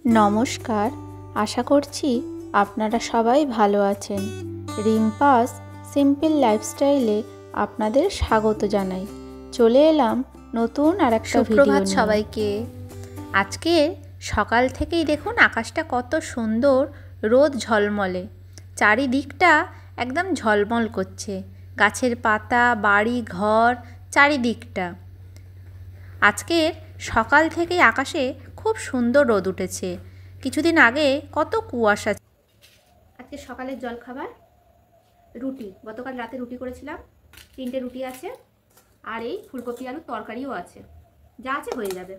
নমস্কার, আশা করছি আপনারা সবাই ভালো আছেন। রিম্পাস সিম্পল লাইফস্টাইলে আপনাদের স্বাগত জানাই। চলে এলাম নতুন আরেকটা ভিডিও নিয়ে। সুপ্রভাত সবাইকে। আজকে সকাল থেকেই দেখুন আকাশটা কত সুন্দর, রোদ ঝলমলে, চারিদিকটা একদম ঝলমল করছে, গাছের পাতা, বাড়ি ঘর, চারিদিকটা। আজকের সকাল থেকেই আকাশে খুব সুন্দর রোদ উঠেছে। কিছুদিন আগে কত কুয়াশা। আজকে সকালের জলখাবার রুটি, গতকাল রাতে রুটি করেছিলাম, 3টে রুটি আছে, আর এই ফুলকপি আলুর তরকারিও আছে। যা আছে হয়ে যাবে,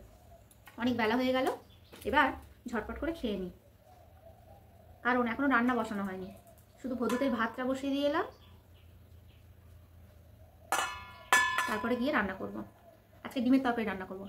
অনেক বেলা হয়ে গেল, এবার ঝটপট করে খেয়ে নিই। কারণ এখনও রান্না বসানো হয়নি, শুধু ভদুতেই ভাতটা বসিয়ে দিয়ে এলাম, তারপরে গিয়ে রান্না করব। আজকে ডিমের তরকারি রান্না করব।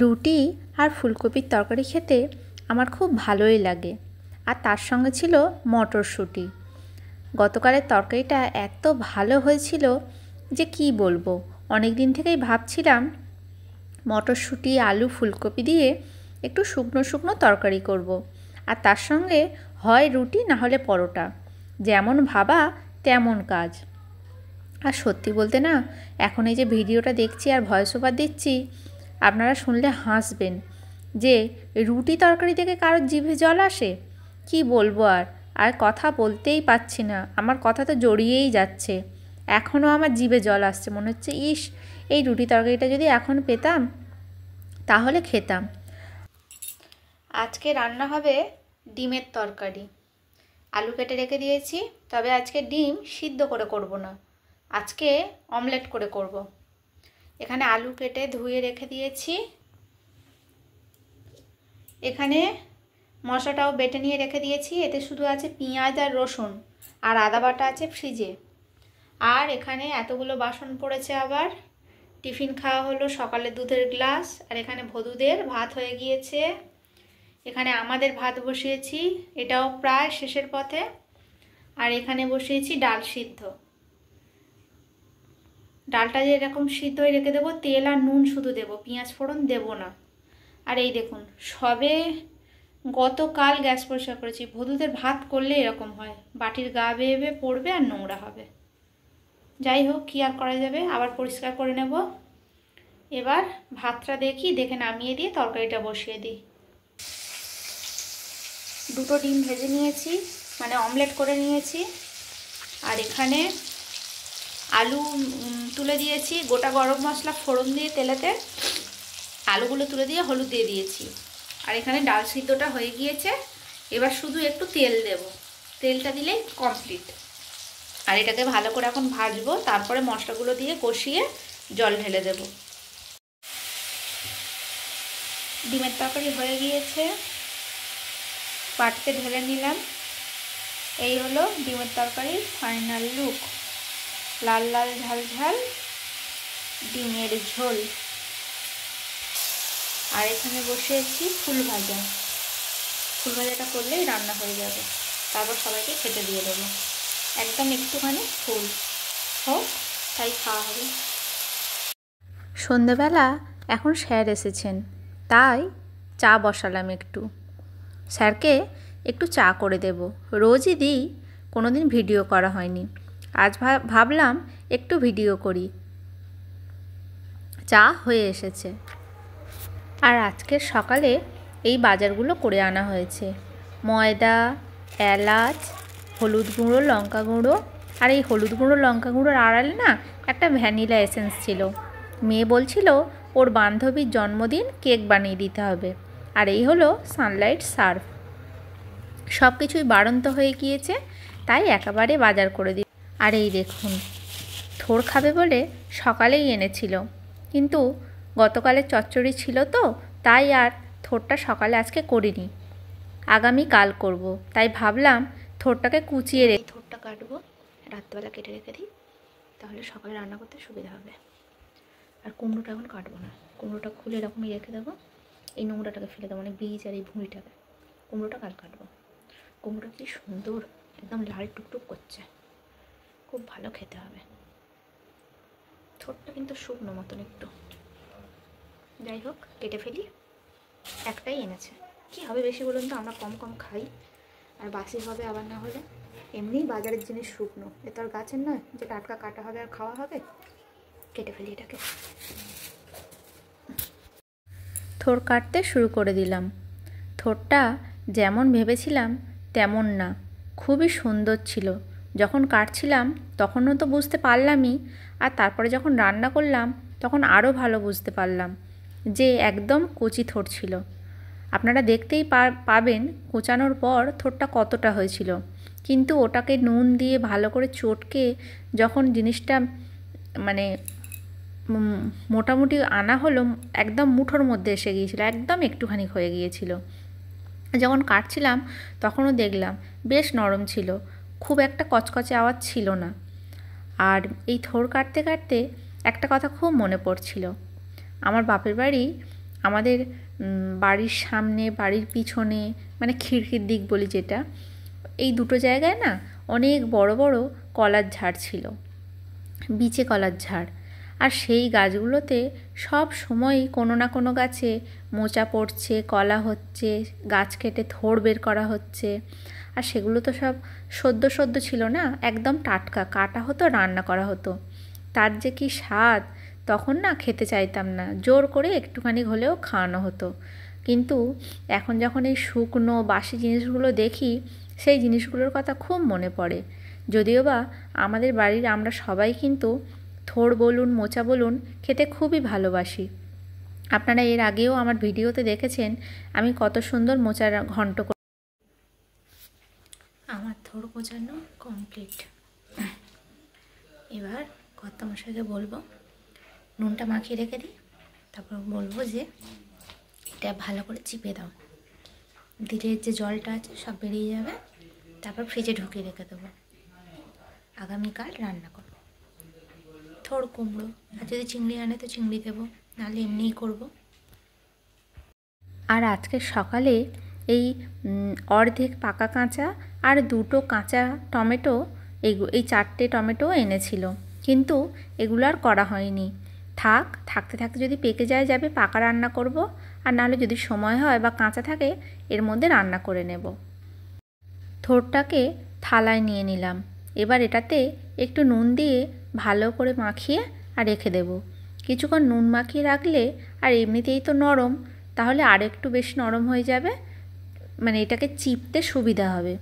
রুটি আর ফুলকপির তরকারি খেতে আমার খুব ভালোই লাগে, আর তার সঙ্গে ছিল মটরশুঁটি। গতকালের তরকারিটা এত ভালো হয়েছিল যে কি বলবো। অনেক দিন থেকেই ভাবছিলাম মটরশুঁটি, আলু, ফুলকপি দিয়ে একটু শুকনো শুকনো তরকারি করব, আর তার সঙ্গে হয় রুটি না হলে পরোটা। যেমন ভাবা তেমন কাজ। আর সত্যি বলতে না, এখন এই যে ভিডিওটা দেখছি আর ভয়েস ওভার দিচ্ছি, আপনারা শুনলে হাসবেন যে রুটি তরকারি থেকে কারোর জিভে জল আসে। কি বলবো, আর কথা বলতেই পারছি না, আমার কথা তো জড়িয়েই যাচ্ছে। এখনও আমার জিভে জল আসছে, মনে হচ্ছে ইস, এই রুটি তরকারিটা যদি এখন পেতাম তাহলে খেতাম। আজকে রান্না হবে ডিমের তরকারি। আলু কেটে রেখে দিয়েছি, তবে আজকে ডিম সিদ্ধ করে করব না, আজকে অমলেট করে করব। এখানে আলু কেটে ধুয়ে রেখে দিয়েছি। এখানে মশলাটাও বেটে নিয়ে রেখে দিয়েছি, এতে শুধু আছে পেঁয়াজ আর রসুন, আর আদা বাটা আছে ফ্রিজে। আর এখানে এতগুলো বাসন পড়েছে, আবার টিফিন খাওয়া হলো, সকালে দুধের গ্লাস, আর এখানে ভদুদের ভাত হয়ে গিয়েছে। এখানে আমাদের ভাত বসিয়েছি, এটাও প্রায় শেষের পথে। আর এখানে বসিয়েছি ডাল সিদ্ধ। ডালটা যে এরকম সিদ্ধ হয়ে রেখে দেবো, তেল আর নুন শুধু দেবো, পেঁয়াজ ফোড়ন দেবো না। আর এই দেখুন, সবে গতকাল গ্যাস পরিষ্কার করেছি। ভদুদের ভাত করলে এরকম হয়, বাটির গা বেয়ে বেয়ে পড়বে আর নোংরা হবে। যাই হোক, কী আর করা যাবে, আবার পরিষ্কার করে নেব। এবার ভাতটা দেখে নামিয়ে দিয়ে তরকারিটা বসিয়ে দিই। 2টো ডিম ভেজে নিয়েছি, মানে অমলেট করে নিয়েছি। আর এখানে আলু তুলে দিয়েছি, গোটা গরম মশলা ফোড়ন দিয়ে তেলেতে আলুগুলো তুলে দিয়ে হলুদ দিয়ে দিয়েছি। আর এখানে ডাল সিদ্ধটা হয়ে গিয়েছে, এবার শুধু একটু তেল দেব, তেলটা দিলেই কমপ্লিট। আর এটাকে ভালো করে এখন ভাজবো, তারপরে মশলাগুলো দিয়ে কষিয়ে জল ঢেলে দেব। ডিমের তরকারি হয়ে গিয়েছে, বাটিতে ঢেলে নিলাম। এই হলো ডিমের তরকারির ফাইনাল লুক, লাল লাল ঝাল ঝাল ডিমের ঝোল। আর এখানে বসিয়েছি ফুল ভাজা। ফুল ভাজাটা করলেই রান্না হয়ে যাবে, তারপর সবাইকে খেতে দিয়ে দেবো। একদম একটুখানি ফুল হোক, তাই খাওয়া হবে। সন্ধেবেলা এখন স্যার এসেছেন, তাই চা বসালাম একটু। স্যারকে একটু চা করে দেব, রোজই দিই, কোনো দিন ভিডিও করা হয়নি। আজ ভাবলাম একটু ভিডিও করি। চা হয়ে এসেছে। আর আজকের সকালে এই বাজারগুলো করে আনা হয়েছে: ময়দা, এলাচ, হলুদ গুঁড়ো, লঙ্কা গুঁড়ো। আর এই হলুদ গুঁড়ো লঙ্কা গুঁড়োর আড়ালে না একটা ভ্যানিলা এসেন্স ছিল। মেয়ে বলছিল ওর বান্ধবীর জন্মদিন, কেক বানিয়ে দিতে হবে। আর এই হলো সানলাইট সার্ফ। সব কিছুই বাড়ন্ত হয়ে গিয়েছে, তাই একেবারে বাজার করে দিই। আর এই দেখুন, থোড় খাবে বলে সকালেই এনেছিল, কিন্তু গতকালের চচ্চড়ি ছিল তো, তাই আর থোড়টা সকালে আজকে করিনি। আগামী কাল করব। তাই ভাবলাম থোড়টাকে কুচিয়ে এই থোড়টা কাটবো, রাত্রেবেলা কেটে রেখে দিই, তাহলে সকালে রান্না করতে সুবিধা হবে। আর কুমড়োটা এখন কাটবো না, কুমড়োটা খুলে এরকমই রেখে দেবো, এই নোংরাটাকে ফেলে দেবো, মানে বীজ আর এই ভুঁড়িটাকে। কুমড়োটা কাল কাটবো। কুমড়োটা কি সুন্দর একদম লাল টুকটুক করছে, খুব ভালো খেতে হবে। থোড়টা কিন্তু শুকনো মতন একটু, যাই হোক কেটে ফেলি। একটাই এনেছে, কি হবে বেশি বলুন তো, আমরা কম কম খাই, আর বাসি হবে আবার না হলে। এমনিই বাজারের জিনিস শুকনো, এ তো আর গাছের নয় যে টাটকা কাটা হবে আর খাওয়া হবে। কেটে ফেলি এটাকে। থোড় কাটতে শুরু করে দিলাম। থোড়টা যেমন ভেবেছিলাম তেমন না, খুবই সুন্দর ছিল। যখন কাটছিলাম তখনও তো বুঝতে পারলামই, আর তারপরে যখন রান্না করলাম তখন আরও ভালো বুঝতে পারলাম যে একদম কচি থোড় ছিল। আপনারা দেখতেই পাবেন কোচানোর পর থোড়টা কতটা হয়েছিল, কিন্তু ওটাকে নুন দিয়ে ভালো করে চটকে যখন জিনিসটা মানে মোটামুটি আনা হলো, একদম মুঠোর মধ্যে এসে গিয়েছিল, একদম একটুখানি হয়ে গিয়েছিল। যখন কাটছিলাম তখনও দেখলাম বেশ নরম ছিল, খুব একটা কচকচে আওয়াজ ছিল না। আর এই থোড় কাটতে কাটতে একটা কথা খুব মনে পড়ছিল। আমার বাপের বাড়ি, আমাদের বাড়ির সামনে বাড়ির পিছনে, মানে খিড়কির দিক বলি যেটা, এই দুটো জায়গায় না অনেক বড় বড় কলার ঝাড় ছিল, বিচে কলার ঝাড়। আর সেই গাছগুলোতে সব সময়ই কোনো না কোনো গাছে মোচা পড়ছে, কলা হচ্ছে, গাছ কেটে থোড় বের করা হচ্ছে। আর সেগুলো তো সব সদ্য সদ্য ছিল না, একদম টাটকা, কাটা হতো, রান্না করা হতো। তার যে কি স্বাদ, তখন না খেতে চাইতাম না, জোর করে একটুখানি হলেও খাওয়ানো হতো। কিন্তু এখন যখন এই শুকনো বাসি জিনিসগুলো দেখি, সেই জিনিসগুলোর কথা খুব মনে পড়ে। যদিও বা আমাদের বাড়ির আমরা সবাই কিন্তু থোড় বলুন, মোচা বলুন, খেতে খুবই ভালোবাসি। আপনারা এর আগেও আমার ভিডিওতে দেখেছেন আমি কত সুন্দর মোচার ঘন্ট করি। আমার থোড় কোচানো কমপ্লিট। এবার কর্তামশাইকে বলবো নুনটা মাখিয়ে রেখে দিই, তারপর বলবো যে এটা ভালো করে চিপে দাও, দিলে যে জলটা আছে সব বেরিয়ে যাবে, তারপর ফ্রিজে ঢুকিয়ে রেখে দেবো। আগামীকাল রান্না করবো থোড় কুমড়ো, আর যদি চিংড়ি আনে তো চিংড়ি দেবো, নাহলে এমনিই করবো। আর আজকে সকালে এই অর্ধেক পাকা কাঁচা আর দুটো কাঁচা টমেটো, এই 4টে টমেটো এনেছিল, কিন্তু এগুলো আর করা হয়নি। থাকতে থাকতে যদি পেকে যায় যাবে, পাকা রান্না করব, আর নাহলে যদি সময় হয় বা কাঁচা থাকে এর মধ্যে রান্না করে নেব। থোড়টাকে থালায় নিয়ে নিলাম। এবার এটাতে একটু নুন দিয়ে ভালো করে মাখিয়ে আর রেখে দেব। কিছুক্ষণ নুন মাখিয়ে রাখলে, আর এমনিতেই তো নরম, তাহলে আর একটু বেশি নরম হয়ে যাবে, মানে এটাকে চিপতে সুবিধা হবে।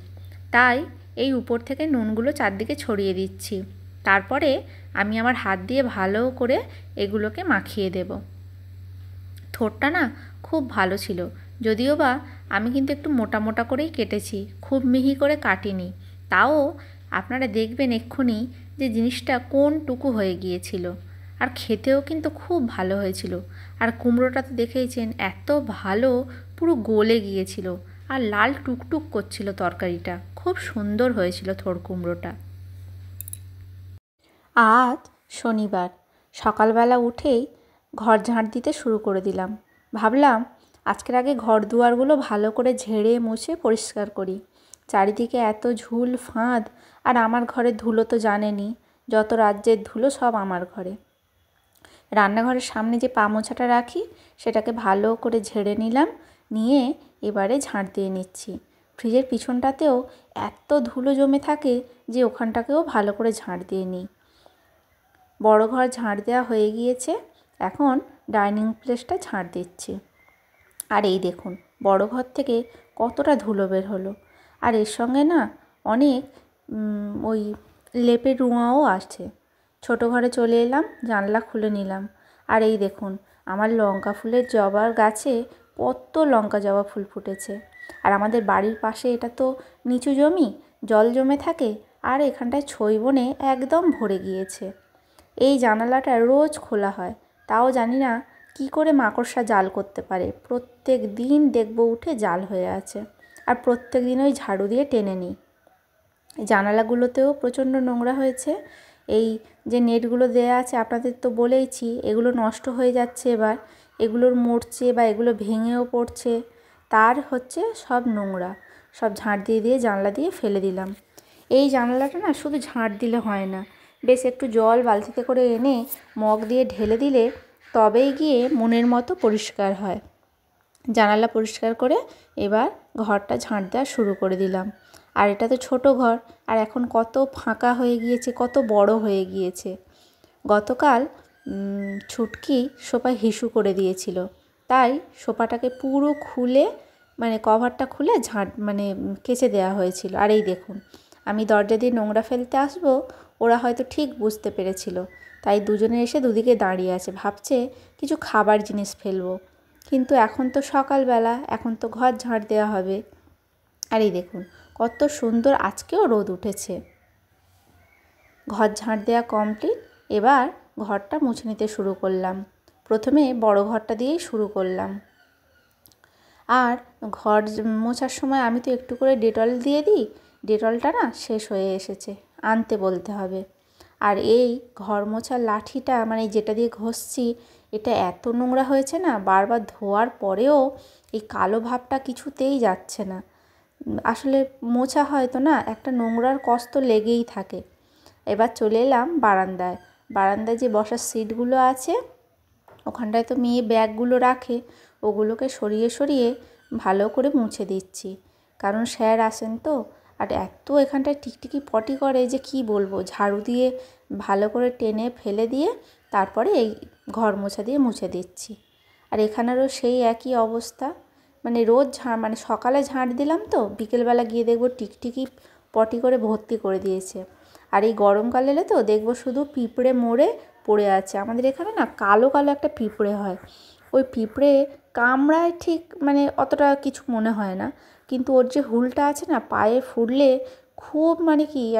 তাই এই উপর থেকে নুনগুলো চারদিকে ছড়িয়ে দিচ্ছি। তারপরে আমি আমার হাত দিয়ে ভালো করে এগুলোকে মাখিয়ে দেব। থোড়টা না খুব ভালো ছিল, যদিও বা আমি কিন্তু একটু মোটা মোটা করেই কেটেছি, খুব মিহি করে কাটিনি। তাও আপনারা দেখবেন এক্ষুনি যে জিনিসটা কোনটুকু হয়ে গিয়েছিল, আর খেতেও কিন্তু খুব ভালো হয়েছিল। আর কুমড়োটা তো দেখেইছেন, এত ভালো পুরো গলে গিয়েছিল, আর লাল টুকটুক করছিল তরকারিটা, খুব সুন্দর হয়েছিল থোড় কুমড়োটা। আজ শনিবার, সকালবেলা উঠেই ঘর ঝাঁট দিতে শুরু করে দিলাম। ভাবলাম আজকের আগে ঘর দুয়ারগুলো ভালো করে ঝেড়ে মুছে পরিষ্কার করি। চারিদিকে এত ঝুল ফাঁদ, আর আমার ঘরের ধুলো তো জানেনই, যত রাজ্যের ধুলো সব আমার ঘরে। রান্নাঘরের সামনে যে পা মোছাটা রাখি সেটাকে ভালো করে ঝেড়ে নিলাম, নিয়ে এবারে ঝাঁট দিয়ে নিচ্ছি। ফ্রিজের পিছনটাতেও এত ধুলো জমে থাকে যে ওখানটাকেও ভালো করে ঝাঁট দিয়ে নিই। বড় ঘর ঝাঁট দেওয়া হয়ে গিয়েছে, এখন ডাইনিং প্লেসটা ঝাঁট দিচ্ছি। আর এই দেখুন বড় ঘর থেকে কতটা ধুলো বের হলো, আর এর সঙ্গে না অনেক ওই লেপের রুঁয়াও আসছে। ছোটো ঘরে চলে এলাম, জানলা খুলে নিলাম, আর এই দেখুন আমার লঙ্কা ফুলের জবার গাছে কত লঙ্কা জবা ফুল ফুটেছে। আর আমাদের বাড়ির পাশে এটা তো নিচু জমি, জল জমে থাকে, আর এখানটায় ছই বনে একদম ভরে গিয়েছে। এই জানালাটা রোজ খোলা হয়, তাও জানি না কি করে মাকড়সা জাল করতে পারে, প্রত্যেক দিন দেখব উঠে জাল হয়ে আছে। আর প্রত্যেক দিন ওই ঝাড়ু দিয়ে টেনে নিই। জানালাগুলোতেও প্রচণ্ড নোংরা হয়েছে। এই যে নেটগুলো দেয়া আছে আপনাদের তো বলেইছি, এগুলো নষ্ট হয়ে যাচ্ছে এবার, এগুলোর মরছে বা এগুলো ভেঙেও পড়ছে, তার হচ্ছে সব নোংরা সব ঝাঁট দিয়ে দিয়ে জানলা দিয়ে ফেলে দিলাম। এই জানালাটা না শুধু ঝাঁট দিলে হয় না, বেশ একটু জল বালতিতে করে এনে মগ দিয়ে ঢেলে দিলে তবেই গিয়ে মনের মতো পরিষ্কার হয়। জানালা পরিষ্কার করে এবার ঘরটা ঝাঁট দেওয়া শুরু করে দিলাম। আর এটা তো ছোটো ঘর, আর এখন কত ফাঁকা হয়ে গিয়েছে, কত বড় হয়ে গিয়েছে। গতকাল ছুটকি সোফায় হিসু করে দিয়েছিল, তাই সোফাটাকে পুরো খুলে মানে কভারটা খুলে কেচে দেওয়া হয়েছিল। আর এই দেখুন, আমি দরজা দিয়ে নোংরা ফেলতে আসবো, ওরা হয়তো ঠিক বুঝতে পেরেছিল, তাই দুজনে এসে দুদিকে দাঁড়িয়ে আছে, ভাবছে কিছু খাবার জিনিস ফেলবো। কিন্তু এখন তো সকালবেলা, এখন তো ঘর ঝাঁট দেওয়া হবে। আর এই দেখুন কত সুন্দর আজকেও রোদ উঠেছে। ঘর ঝাঁট দেওয়া কমপ্লিট, এবার ঘরটা মুছে নিতে শুরু করলাম। প্রথমে বড় ঘরটা দিয়েই শুরু করলাম। আর ঘর মোছার সময় আমি তো একটু করে ডেটল দিয়ে দিই, ডেটলটা না শেষ হয়ে এসেছে, আনতে বলতে হবে। আর এই ঘর মোছার লাঠিটা মানে যেটা দিয়ে ঘষছি, এটা এত নোংরা হয়েছে না, বারবার ধোয়ার পরেও এই কালো ভাবটা কিছুতেই যাচ্ছে না। আসলে মোছা হয়তো না, একটা নোংরার কষ তো লেগেই থাকে। এবার চলে এলাম বারান্দায়। বারান্দায় যে বসার সিটগুলো আছে, ওখানটায় তো মেয়ে ব্যাগগুলো রাখে, ওগুলোকে সরিয়ে সরিয়ে ভালো করে মুছে দিচ্ছি। কারণ স্যার আসেন তো, আর এত এখানটায় টিকটিকি পটি করে যে কি বলবো, ঝাড়ু দিয়ে ভালো করে টেনে ফেলে দিয়ে তারপরে এই ঘর মোছা দিয়ে মুছে দিচ্ছি। আর এখানেরও সেই একই অবস্থা, মানে রোজ সকালে ঝাঁট দিলাম তো বিকেলবেলা গিয়ে দেখবো টিকটিকি পটি করে ভর্তি করে দিয়েছে। আর এই গরমকাল এলে তো দেখবো শুধু পিঁপড়ে মরে পড়ে আছে। আমাদের এখানে না কালো কালো একটা পিঁপড়ে হয়, ওই পিঁপড়ে কামড়ায় ঠিক অতটা কিছু মনে হয় না, কিন্তু ওর যে হুলটা আছে না পায়ে ফুললে খুব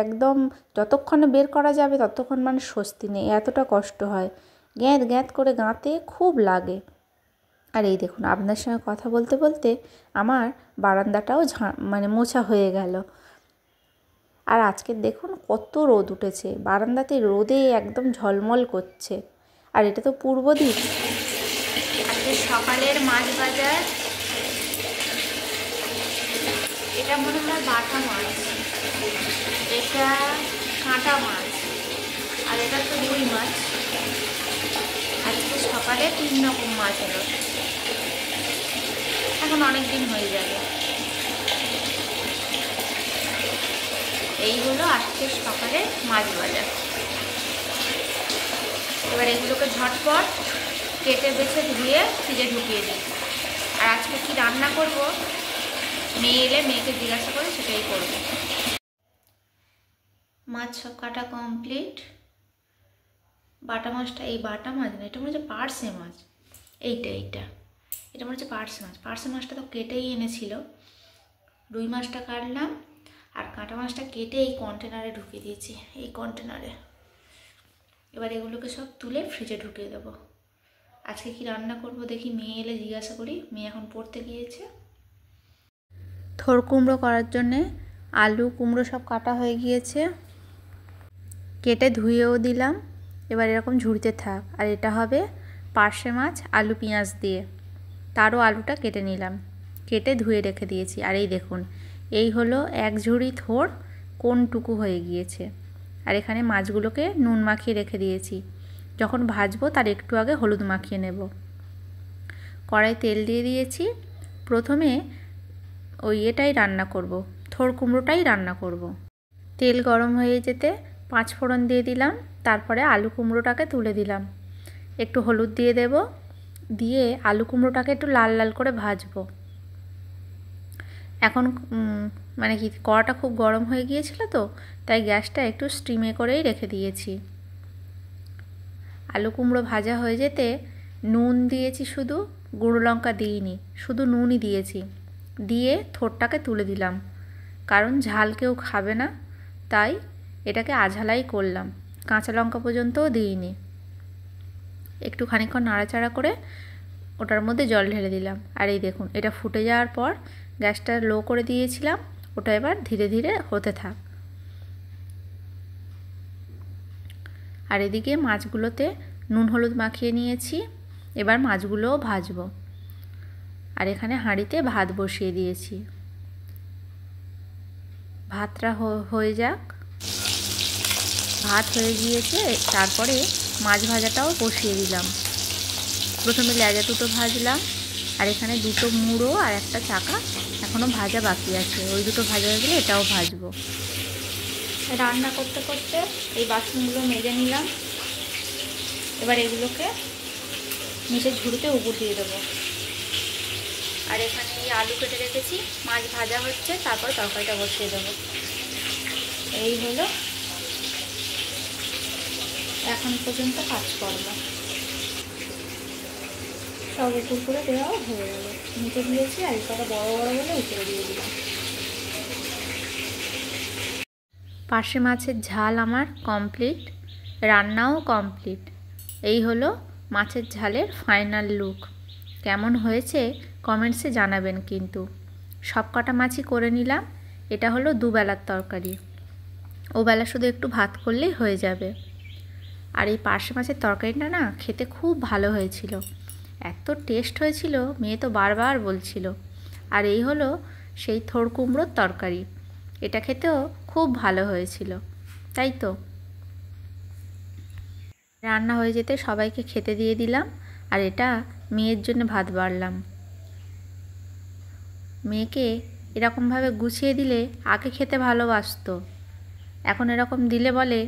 একদম যতক্ষণে বের করা যাবে ততক্ষণ স্বস্তি নেই, এতটা কষ্ট হয়, গ্যাঁত গ্যাঁত করে গাঁতে খুব লাগে। আর এই দেখুন আপনার সঙ্গে কথা বলতে বলতে আমার বারান্দাটাও মোছা হয়ে গেল। আর আজকে দেখুন কত রোদ উঠেছে, বারান্দাতে রোদে একদম ঝলমল করছে। আর এটা তো পূর্ব দিক। আজকে সকালের মাছ বাজার, এটা মনে হয় বাটা মাছ, এটা কাঁটা মাছ, আর এটা তো রুই মাছ। আজকে সকালে 3 রকম মাছ এলো, এখন অনেক দিন হয়ে যাবে। এই হলো আজকে সকালে মাছ বাজার। এবার এগুলোকে ঝটপট কেটে বেছে ধুয়ে ফ্রিজে ঢুকিয়ে দিই। আর আজকে কি রান্না করব, মেয়ে এলে মেয়েকে জিজ্ঞাসা করে সেটাই করব। মাছ সব কাটা কমপ্লিট। বাটা মাছটা, এই বাটা মাছ না, এটা মনে হচ্ছে পার্সে মাছ, এইটা এটা মনে হচ্ছে পার্সে মাছ। পার্সে মাছটা তো কেটেই এনেছিল। রুই মাছটা কাটলাম আর কাঁটা মাছটা কেটে এই কন্টেনারে ঢুকিয়ে দিয়েছি, এই কন্টেনারে। এবার এগুলোকে সব তুলে ফ্রিজে ঢুকিয়ে দেবো। আজকে কি রান্না করব দেখি, মেয়ে এলে জিজ্ঞাসা করি। মেয়ে এখন পড়তে গিয়েছে। থোড় কুমড়ো করার জন্যে আলু কুমড়ো সব কাটা হয়ে গিয়েছে, কেটে ধুয়েও দিলাম। এবার এরকম ঝুড়িতে থাক। আর এটা হবে পার্শে মাছ আলু পেঁয়াজ দিয়ে, তারও আলুটা কেটে নিলাম, কেটে ধুয়ে রেখে দিয়েছি। আর এই দেখুন, এই হলো এক ঝুড়ি থোড় কোনটুকু হয়ে গিয়েছে। আর এখানে মাছগুলোকে নুন মাখিয়ে রেখে দিয়েছি, যখন ভাজবো তার একটু আগে হলুদ মাখিয়ে নেব। কড়াই তেল দিয়ে দিয়েছি। প্রথমে এটাই রান্না করব, থোড় কুমড়োটাই রান্না করব। তেল গরম হয়ে যেতে 5 ফোড়ন দিয়ে দিলাম, তারপরে আলু কুমড়োটাকে তুলে দিলাম। একটু হলুদ দিয়ে দেব, দিয়ে আলু কুমড়োটাকে একটু লাল লাল করে ভাজবো। এখন কড়াটা খুব গরম হয়ে গিয়েছিল তো, তাই গ্যাসটা একটু স্টিমে করেই রেখে দিয়েছি। আলু কুমড়ো ভাজা হয়ে যেতে নুন দিয়েছি, শুধু গুঁড়ো লঙ্কা দিইনি, শুধু নুনই দিয়েছি। দিয়ে থোড়টাকে তুলে দিলাম, কারণ ঝাল কেউ খাবে না, তাই এটাকে আঝালাই করলাম, কাঁচা লঙ্কা পর্যন্তও দিইনি। একটু খানিকক্ষণ নাড়াচাড়া করে ওটার মধ্যে জল ঢেলে দিলাম। আর এই দেখুন, এটা ফুটে যাওয়ার পর গ্যাসটা লো করে দিয়েছিলাম, ওটা এবার ধীরে ধীরে হতে থাক। আর এদিকে মাছগুলোতে নুন হলুদ মাখিয়ে নিয়েছি, এবার মাছগুলোও ভাজবো। আর এখানে হাঁড়িতে ভাত বসিয়ে দিয়েছি, ভাতটা হয়ে যাক। ভাত হয়ে গিয়েছে, তারপরে মাছ ভাজাটাও বসিয়ে দিলাম। প্রথমে লেজা দুটো ভাজলাম, আর এখানে দুটো মুড়ো আর একটা চাকা এখনও ভাজা বাকি আছে, ওই দুটো ভাজা হয়ে গেলে এটাও ভাজবো। রান্না করতে করতে এই বাসনগুলো মেজে নিলাম, এবার এগুলোকে নিচে ঝুড়িতে উঠিয়ে দেবো। আর এখানে এই আলু কেটে রেখেছি, মাছ ভাজা হচ্ছে, তারপর তরকারিটা বসিয়ে দেবো। এই হলো এখন পর্যন্ত কাজকর্ম। সব উপর করে দেওয়াও হয়ে গেল, নিচে দিয়েছি, আর এটা বড় বড় বলে উপরে দিয়ে দিলাম। পার্শে মাছের ঝাল আমার কমপ্লিট, রান্নাও কমপ্লিট। এই হলো মাছের ঝালের ফাইনাল লুক। কেমন হয়েছে কমেন্টসে জানাবেন কিন্তু। সব কটা মাছই করে নিলাম। এটা হলো দুবেলার তরকারি, ওবেলা শুধু একটু ভাত করলেই হয়ে যাবে। আর এই পার্শে মাছের তরকারিটা না খেতে খুব ভালো হয়েছিল, এত টেস্ট হয়েছিল, মেয়ে তো বারবার বলছিল। আর এই হলো সেই থোড় কুমড়োর তরকারি, এটা খেতেও খুব ভালো হয়েছিল, তাই তো। রান্না হয়ে যেতে সবাইকে খেতে দিয়ে দিলাম, আর এটা মেয়ের জন্য ভাত বাড়লাম। মেয়েকে এরকমভাবে গুছিয়ে দিলে আগে খেতে ভালোবাসতো, এখন এরকম দিলে বলে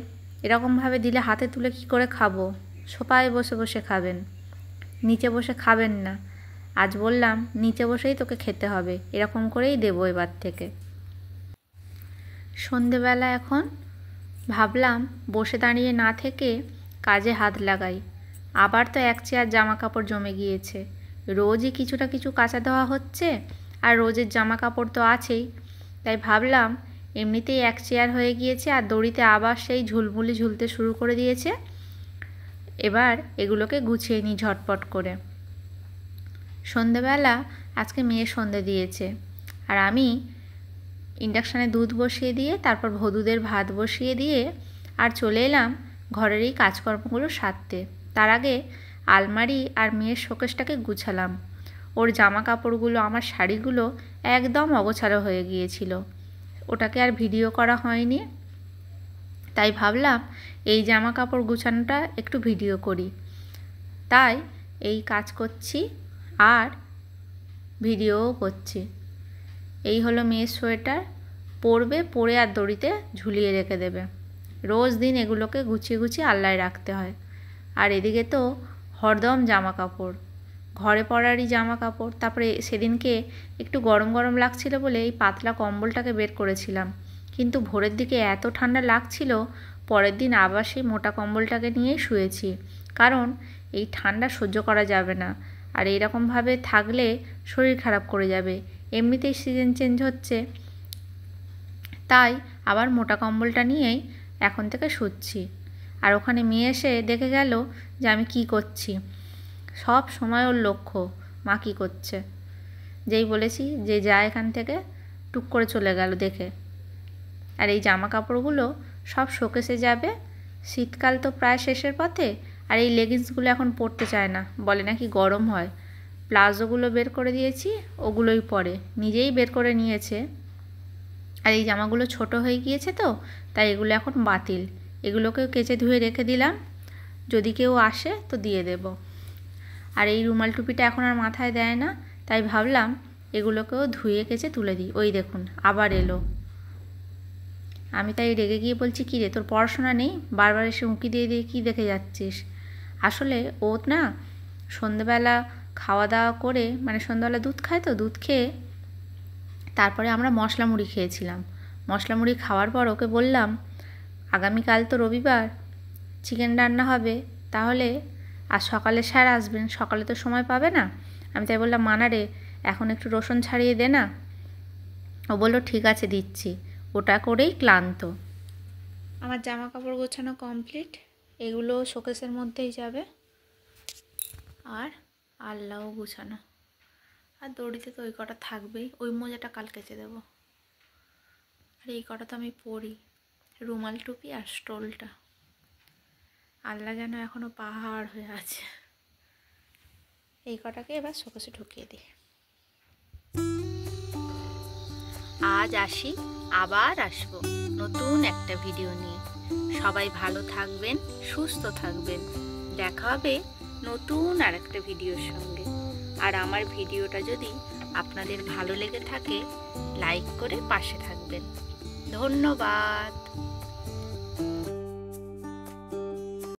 এরকমভাবে দিলে হাতে তুলে কি করে খাবো, সোফায় বসে বসে খাবেন, নিচে বসে খাবেন না। আজ বললাম নিচে বসেই তোকে খেতে হবে, এরকম করেই দেবো এবার থেকে। সন্ধেবেলা এখন ভাবলাম বসে দাঁড়িয়ে না থেকে কাজে হাত লাগাই। আবার তো এক চেয়ার জামা কাপড় জমে গিয়েছে, রোজই কিছুটা কিছু কাচা দেওয়া হচ্ছে, আর রোজের জামা কাপড় তো আছেই। তাই ভাবলাম এমনিতেই এক চেয়ার হয়ে গিয়েছে, আর দড়িতে আবার সেই ঝুলমুলি ঝুলতে শুরু করে দিয়েছে, এবার এগুলোকে গুছিয়ে নিই ঝটপট করে। সন্ধেবেলা আজকে মেয়ে সন্ধে দিয়েছে, আর আমি ইন্ডাকশানে দুধ বসিয়ে দিয়ে তারপর ভদুদের ভাত বসিয়ে দিয়ে আর চলে এলাম ঘরের এই কাজকর্মগুলো সারতে। তার আগে আলমারি আর মেয়ের শোকেসটাকে গুছালাম। ওর জামা কাপড়গুলো, আমার শাড়িগুলো একদম অগোছালো হয়ে গিয়েছিল, ওটাকে আর ভিডিও করা হয়নি। তাই ভাবলাম এই জামা কাপড় গুছানোটা একটু ভিডিও করি, তাই এই কাজ করছি আর ভিডিওও করছি। এই হলো মেয়ের সোয়েটার, পরবে, পরে আর দড়িতে ঝুলিয়ে রেখে দেবে। রোজ দিন এগুলোকে গুছিয়ে গুছিয়ে আল্লায় রাখতে হয়। আর এদিকে তো হরদম জামা কাপড়, ঘরে পরারই জামা কাপড়। তারপরে সেদিনকে একটু গরম গরম লাগছিল বলে এই পাতলা কম্বলটাকে বের করেছিলাম, কিন্তু ভোরের দিকে এত ঠান্ডা লাগছিল, পরের দিন আবার সেই মোটা কম্বলটাকে নিয়েই শুয়েছি, কারণ এই ঠান্ডা সহ্য করা যাবে না। আর এইরকমভাবে থাকলে শরীর খারাপ করে যাবে, এমনিতেই সিজন চেঞ্জ হচ্ছে, তাই আবার মোটা কম্বলটা নিয়েই এখন থেকে শুচ্ছি। আর ওখানে মেয়ে এসে দেখে গেল যে আমি কি করছি, সব সময় ওর লক্ষ্য মা কী করছে। যেই বলেছি যে যা এখান থেকে, টুক করে চলে গেল দেখে। আর এই জামা কাপড়গুলো সব শোকেসে যাবে, শীতকাল তো প্রায় শেষের পথে। আর এই লেগিংসগুলো এখন পরতে চায় না, বলে নাকি গরম হয়। প্লাজোগুলো বের করে দিয়েছি, ওগুলোই পরে, নিজেই বের করে নিয়েছে। আর এই জামাগুলো ছোট হয়ে গিয়েছে তো, তাই এগুলো এখন বাতিল, এগুলোকেও কেচে ধুয়ে রেখে দিলাম, যদি কেউ আসে তো দিয়ে দেব। আর এই রুমাল টুপিটা এখন আর মাথায় দেয় না, তাই ভাবলাম এগুলোকেও ধুয়ে কেচে তুলে দিই। ওই দেখুন আবার এলো। আমি তাই রেগে গিয়ে বলছি, কী রে তোর পড়াশোনা নেই, বারবার এসে উঁকি দিয়ে দিয়ে কী দেখে যাচ্ছিস। আসলে ও না সন্ধেবেলা খাওয়া দাওয়া করে, মানে সন্ধ্যাবেলা দুধ খায় তো, দুধ খেয়ে তারপরে আমরা মশলা মুড়ি খেয়েছিলাম। মশলা মুড়ি খাওয়ার পর ওকে বললাম আগামীকাল তো রবিবার, চিকেন রান্না হবে, তাহলে আর সকালে স্যার আসবেন, সকালে তো সময় পাবে না। আমি তাই বললাম মানা রে এখন একটু রসুন ছাড়িয়ে দে না। ও বললো ঠিক আছে দিচ্ছি, ওটা করেই ক্লান্ত। আমার জামা কাপড় গোছানো কমপ্লিট, এগুলো শোকেসের মধ্যেই যাবে, আর আল্লাও গুছানো। আর দড়িতে তো ওই কটা থাকবেই, ওই মোজাটা কাল কেচে দেবো। আর এই কটা তো আমি পরি, রুমাল টুপি আর স্টোলটা। আল্লাহ যেন এখনও পাহাড় হয়ে আছে। এই কটাকে এবার শোকেসে ঢুকিয়ে দিই। আজ আসি, আবার আসবো নতুন একটা ভিডিও নিয়ে। সবাই ভালো থাকবেন, সুস্থ থাকবেন। দেখা হবে নতুন আর একটা ভিডিওর সঙ্গে। আর আমার ভিডিওটা যদি আপনাদের ভালো লেগে থাকে, লাইক করে পাশে থাকবেন। ধন্যবাদ।